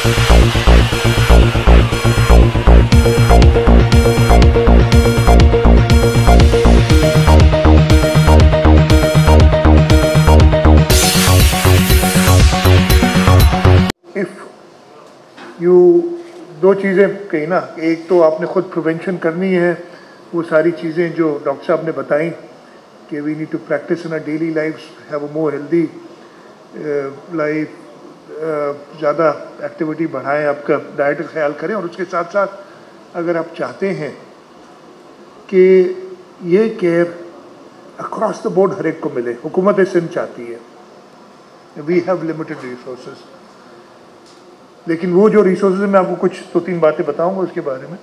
दो चीज़ें कही ना, एक तो आपने खुद प्रिवेंशन करनी है, वो सारी चीज़ें जो डॉक्टर साहब ने बताई कि we need to practice in a daily life, have a more healthy life, ज़्यादा एक्टिविटी बढ़ाएं, आपका डाइट का ख्याल करें, और उसके साथ साथ अगर आप चाहते हैं कि ये केयर अक्रॉस द बोर्ड हर एक को मिले, हुकूमत सिंध चाहती है, वी हैव लिमिटेड रिसोर्सेज, लेकिन वो जो रिसोर्सेज मैं आपको कुछ दो तीन बातें बताऊंगा उसके बारे में।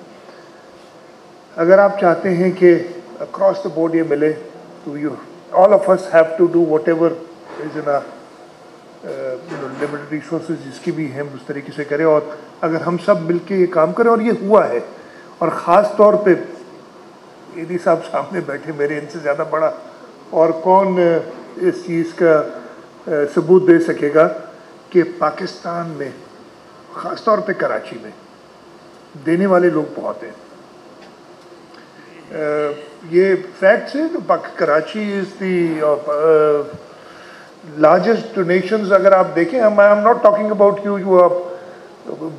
अगर आप चाहते हैं कि अक्रॉस द बोर्ड ये मिले, तो you all of us have to do whatever is in limited resources जिसकी भी हम उस तरीके से करें, और अगर हम सब मिलके ये काम करें, और ये हुआ है, और ख़ास तौर पे ईदी साहब सामने बैठे मेरे, इनसे ज़्यादा बड़ा और कौन इस चीज़ का सबूत दे सकेगा कि पाकिस्तान में ख़ास तौर पे कराची में देने वाले लोग बहुत हैं। ये फैक्ट्स है कि Karachi is the largest donations. अगर आप देखें, I am not talking about you, जो आप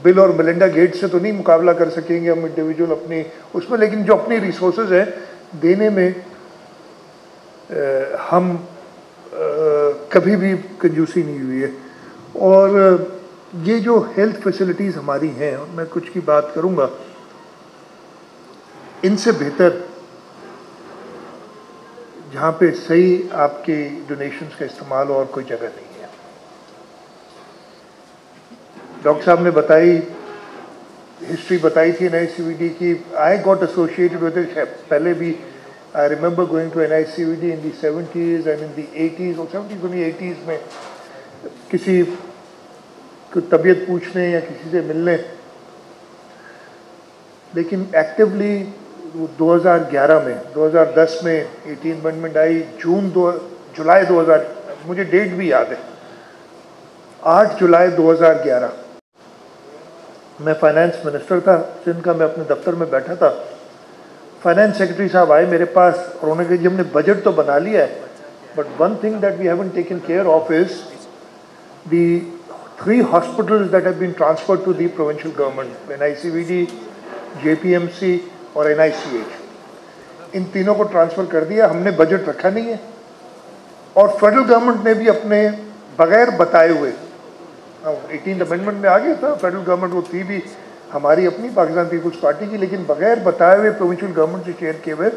बिल और मेलिंडा गेट्स से तो नहीं मुकाबला कर सकेंगे हम इंडिविजुअल अपनी उसमें, लेकिन जो अपनी रिसोर्सेज हैं देने में हम कभी भी कंजूसी नहीं हुई है। और ये जो हेल्थ फैसिलिटीज़ हमारी हैं, मैं कुछ की बात करूँगा, इनसे बेहतर जहाँ पे सही आपके डोनेशंस का इस्तेमाल और कोई जगह नहीं है। डॉक्टर साहब ने बताई, हिस्ट्री बताई थी NICVD की। I got associated with it पहले भी। I remember going to NICVD in the 70s and in the 80s, और 70s और 80s में किसी को तबीयत पूछने या किसी से मिलने, लेकिन एक्टिवली 2011 में 2010 में 18 अमेंडमेंट आई, जुलाई 2000, मुझे डेट भी याद है, 8 जुलाई 2011 मैं फाइनेंस मिनिस्टर था सिंध का। मैं अपने दफ्तर में बैठा था, फाइनेंस सेक्रेटरी साहब आए मेरे पास और उन्होंने कहा जी हमने बजट तो बना लिया है, but one thing that we haven't taken care of is the 3 hospitals that have been transferred to the provincial government, NICVD, JPMC और NICH। इन तीनों को ट्रांसफ़र कर दिया, हमने बजट रखा नहीं है, और फेडरल गवर्नमेंट ने भी अपने बगैर बताए हुए, 18th अमेंडमेंट में आ गया था, फेडरल गवर्नमेंट वो थी भी हमारी अपनी पाकिस्तान पीपल्स पार्टी की, लेकिन बगैर बताए हुए प्रोविंशियल गवर्नमेंट से शेयर किए हुए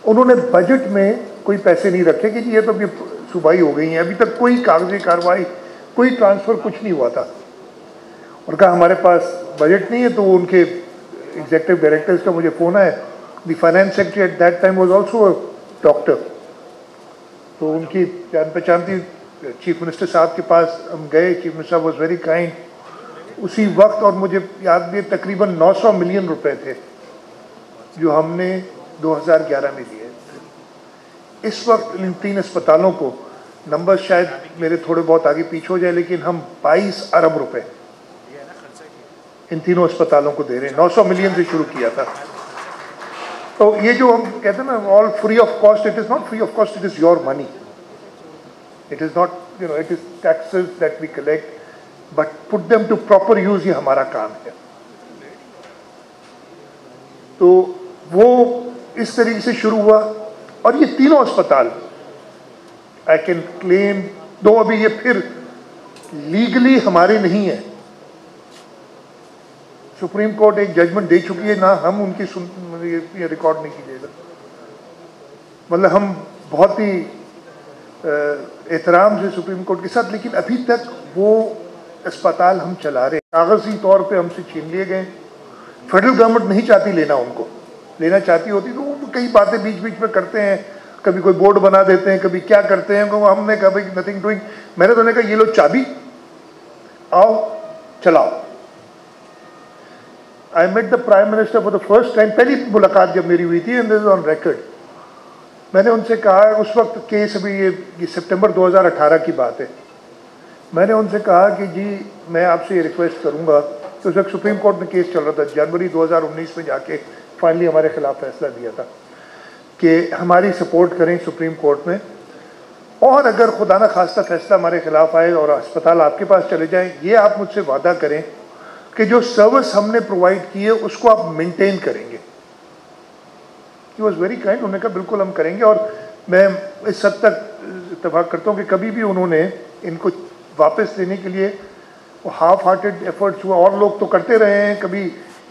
उन्होंने बजट में कोई पैसे नहीं रखे कि जी ये तो अभी सूबाई हो गई हैं, अभी तक कोई कागजी कार्रवाई, कोई ट्रांसफ़र कुछ नहीं हुआ था। और कहा हमारे पास बजट नहीं है, तो उनके एग्जीक्यूटिव डायरेक्टर्स का मुझे फ़ोन आया। The finance secretary at that time was also a doctor, तो उनकी जान पहचान थी। चीफ मिनिस्टर साहब के पास हम गए, चीफ मिनिस्टर साहब वाज वेरी काइंड उसी वक्त, और मुझे याद भी तकरीबन 900 मिलियन रुपए थे जो हमने 2011 में दिए। इस वक्त इन 3 अस्पतालों को, नंबर शायद मेरे थोड़े बहुत आगे पीछे हो जाए, लेकिन हम 22 अरब रुपए इन तीनों अस्पतालों को दे रहे हैं। 900 मिलियन से शुरू किया था। तो ये जो हम कहते हैं ना all free of cost, it is not free of cost, it is your money, it is not, you know, it is taxes that we collect, but put them to proper use, ये हमारा काम है। तो वो इस तरीके से शुरू हुआ, और ये तीनों अस्पताल आई कैन क्लेम, दो अभी ये फिर लीगली हमारे नहीं है, सुप्रीम कोर्ट एक जजमेंट दे चुकी है ना, हम उनकी ये रिकॉर्ड नहीं कीजिएगा। मतलब हम बहुत ही एहतराम से सुप्रीम कोर्ट के साथ, लेकिन अभी तक वो अस्पताल हम चला रहे, कागजी तौर पे हमसे छीन लिए गए। फेडरल गवर्नमेंट नहीं चाहती लेना, उनको लेना चाहती होती तो वो कई बातें बीच बीच में करते हैं, कभी कोई बोर्ड बना देते हैं, कभी क्या करते हैं। हमने कहा भाई नथिंग डूइंग, मैंने तो उन्हें कहा ये लो चाबी, आओ चलाओ। I met the prime minister for the first time, पहली मुलाकात जब मेरी हुई थी, and this is on record. मैंने उनसे कहा, उस वक्त केस अभी ये सितंबर 2018 की बात है, मैंने उनसे कहा कि जी मैं आपसे ये रिक्वेस्ट करूंगा कि उस वक्त सुप्रीम कोर्ट में केस चल रहा था, जनवरी 2019 में जाके फाइनली हमारे खिलाफ फैसला दिया था कि हमारी सपोर्ट करें सुप्रीम कोर्ट में, और अगर खुदा न खास्ता फैसला हमारे खिलाफ आए और अस्पताल आपके पास चले जाएं, ये आप मुझसे वादा करें कि जो सर्विस हमने प्रोवाइड की है उसको आप मेंटेन करेंगे। ही वॉज वेरी काइंड, उन्होंने कहा बिल्कुल हम करेंगे। और मैं इस हद तक इत्तेफाक करता हूँ कि कभी भी उन्होंने इनको वापस लेने के लिए वो हाफ हार्टेड एफर्ट्स हुआ, और लोग तो करते रहे हैं, कभी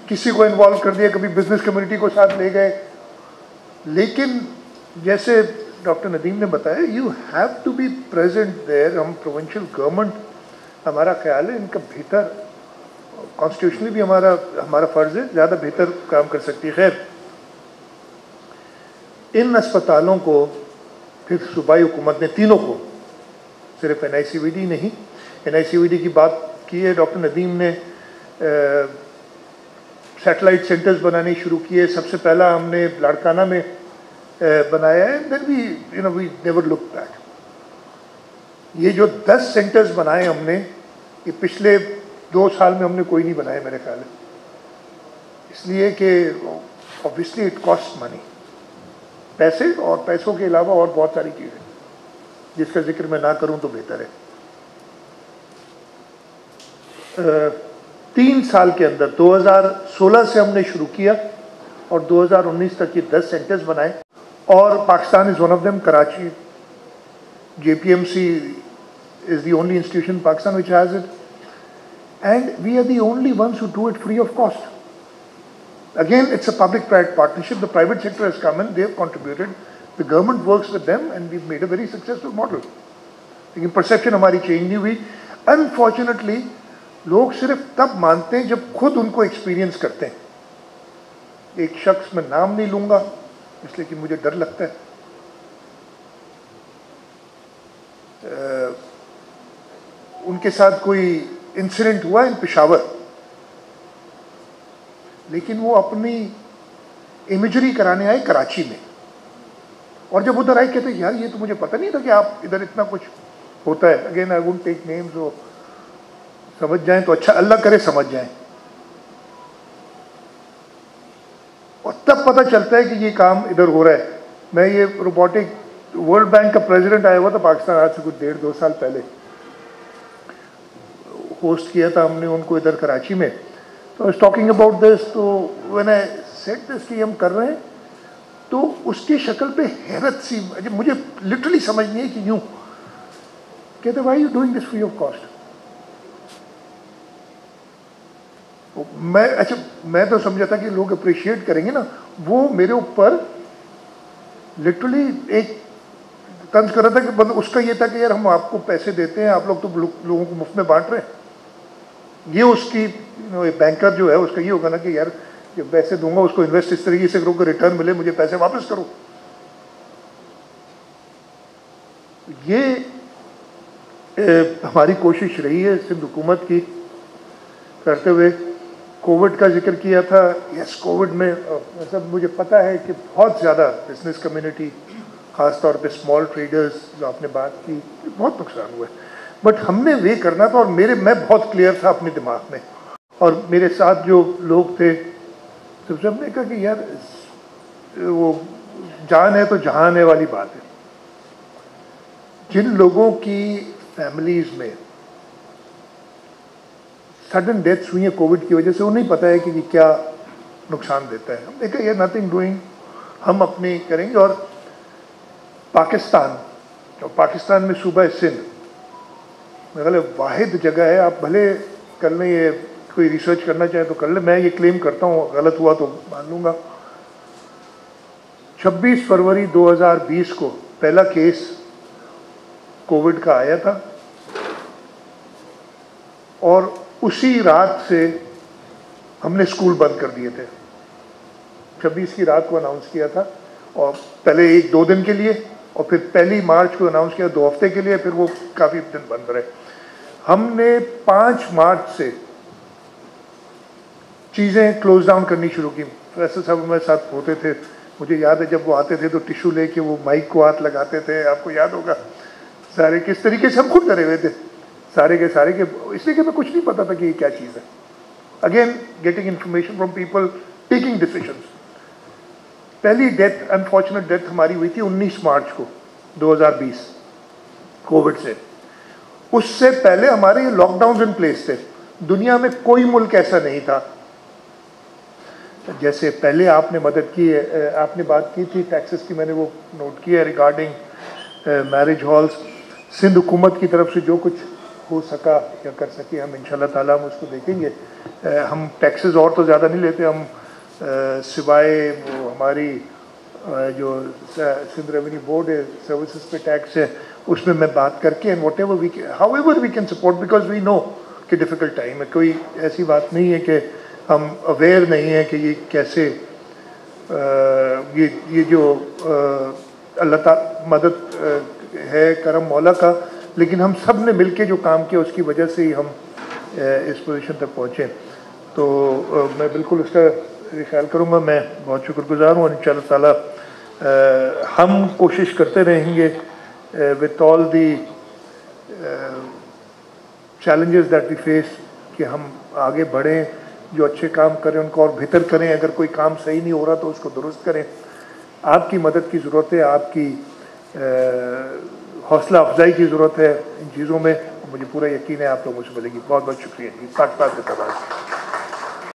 किसी को इन्वॉल्व कर दिया, कभी बिजनेस कम्युनिटी को साथ ले गए, लेकिन जैसे डॉक्टर नदीम ने बताया, you have to be present there. हम प्रोविंशियल गवर्नमेंट, हमारा ख्याल है इनका बेहतर, कॉन्स्टिट्यूशनली भी हमारा फ़र्ज़ है, ज़्यादा बेहतर काम कर सकती है। खैर, इन अस्पतालों को फिर सूबाई हुकूमत ने तीनों को, सिर्फ NICVD नहीं, NICVD की बात की है डॉक्टर नदीम ने, सैटेलाइट सेंटर्स बनाने शुरू किए। सबसे पहला हमने लाड़काना में बनाया है, then we never look back. ये जो 10 सेंटर्स बनाए हमने, ये पिछले 2 साल में हमने कोई नहीं बनाया मेरे ख्याल है, इसलिए कि ऑब्वियसली इट कॉस्ट मनी, पैसे, और पैसों के अलावा और बहुत सारी चीज़ें जिसका जिक्र मैं ना करूं तो बेहतर है। 3 साल के अंदर 2016 से हमने शुरू किया और 2019 तक ये 10 सेंटर्स बनाए, और Pakistan is one of them. Karachi JPMC is the only institution in Pakistan which has it, and we are the only ones who do it free of cost. Again, it's a public-private partnership. The private sector has come in, they have contributed. The government works with them, and we've made a very successful model. लेकिन perception हमारी change नहीं हुई। Unfortunately, लोग सिर्फ तब मानते हैं जब खुद उनको experience करते हैं। एक शख्स, मैं नाम नहीं लूँगा इसलिए कि मुझे डर लगता है, उनके साथ कोई इंसिडेंट हुआ इन पेशावर, लेकिन वो अपनी इमेजरी कराने आए कराची में, और जब उधर आए कहते यार ये तो मुझे पता नहीं था कि आप इधर इतना कुछ होता है। Again I won't take names, वो समझ जाएं तो अच्छा, अल्लाह करे समझ जाएं। और तब पता चलता है कि ये काम इधर हो रहा है। मैं ये रोबोटिक, वर्ल्ड बैंक का प्रेसिडेंट आया हुआ था पाकिस्तान आज से कुछ 1.5-2 साल पहले, होस्ट किया था हमने उनको इधर कराची में। तो I was talking about this, तो व्हेन आई सेड दिस कि हम कर रहे हैं, तो उसकी शक्ल पे हैरत सी, मुझे लिटरली समझ नहीं है कि यूँ कहते why you doing this free of cost. मैं तो समझा था कि लोग अप्रिशिएट करेंगे ना। वो मेरे ऊपर लिटरली एक तंज कर रहा था कि मतलब उसका ये था कि यार हम आपको पैसे देते हैं, आप लोग तो लोगों को मुफ्त में बांट रहे हैं। ये उसकी बैंकर जो है उसका ये होगा ना कि यार जब पैसे दूंगा उसको इन्वेस्ट इस तरीके से करो कि रिटर्न मिले, मुझे पैसे वापस करो। ये हमारी कोशिश रही है सिंध हुकूमत की करते हुए। कोविड का जिक्र किया था, यस कोविड में सब मुझे पता है कि बहुत ज़्यादा बिजनेस कम्युनिटी, ख़ास तौर पे स्मॉल ट्रेडर्स जो आपने बात की, बहुत नुकसान हुआ है। बट हमने वे करना था, और मैं बहुत क्लियर था अपने दिमाग में, और मेरे साथ जो लोग थे सबसे हमने कहा कि यार वो जान है तो जहान है वाली बात है। जिन लोगों की फैमिलीज़ में सडन डेथ्स हुई है कोविड की वजह से, उन्हें पता है कि ये क्या नुकसान देता है। हमने कहा यार नथिंग डूइंग, हम अपनी करेंगे। और पाकिस्तान में सूबा सिंध मतलब वाहिद जगह है, आप भले कर लें, ये कोई रिसर्च करना चाहे तो कर ले, मैं ये क्लेम करता हूँ, गलत हुआ तो मान लूँगा। 26 फरवरी 2020 को पहला केस कोविड का आया था, और उसी रात से हमने स्कूल बंद कर दिए थे। 26 की रात को अनाउंस किया था, और पहले 1-2 दिन के लिए, और फिर 1 मार्च को अनाउंस किया 2 हफ्ते के लिए, फिर वो काफ़ी दिन बंद रहे। हमने 5 मार्च से चीज़ें क्लोज डाउन करनी शुरू की। वैसे सब हमारे साथ होते थे, मुझे याद है जब वो आते थे तो टिश्यू लेके वो माइक को हाथ लगाते थे, आपको याद होगा सारे किस तरीके से हम खुद डरे हुए थे सारे के, इसलिए कि हमें कुछ नहीं पता था कि ये क्या चीज़ है। Again getting information from people, taking decisions. पहली डेथ, अनफॉर्चुनेट डेथ हमारी हुई थी 19 मार्च को 2020 कोविड से। उससे पहले हमारे ये लॉकडाउन इन प्लेस थे। दुनिया में कोई मुल्क ऐसा नहीं था। जैसे पहले आपने मदद की है, आपने बात की थी टैक्सेस की, मैंने वो नोट किया है रिगार्डिंग मैरिज हॉल्स। सिंध हुकूमत की तरफ से जो कुछ हो सका या कर सके हम इंशाल्लाह ताला हम उसको देखेंगे। हम टैक्सेस और तो ज़्यादा नहीं लेते हम, सिवाय वो हमारी जो सिंध रेवेन्यू बोर्ड है सर्विसेज पे टैक्स है, उसमें मैं बात करके and whatever we however we can support, because we know कि डिफ़िकल्ट टाइम है। कोई ऐसी बात नहीं है कि हम अवेयर नहीं है कि ये कैसे ये जो अल्लाह ताला मदद है करम मौला का, लेकिन हम सब ने मिल के जो काम किया उसकी वजह से ही हम इस पोजीशन तक पहुँचे। तो मैं बिल्कुल उसका ख्याल करूँगा। मैं बहुत शुक्रगुजार हूँ और इंशाअल्लाह ताला हम कोशिश करते रहेंगे with all the challenges that we face कि हम आगे बढ़ें, जो अच्छे काम करें उनको और बेहतर करें, अगर कोई काम सही नहीं हो रहा तो उसको दुरुस्त करें। आपकी मदद की ज़रूरत है, आपकी हौसला अफजाई की ज़रूरत है इन चीज़ों में, मुझे पूरा यकीन है आप लोगों से मिलेगी। बहुत बहुत शुक्रिया जी। पाक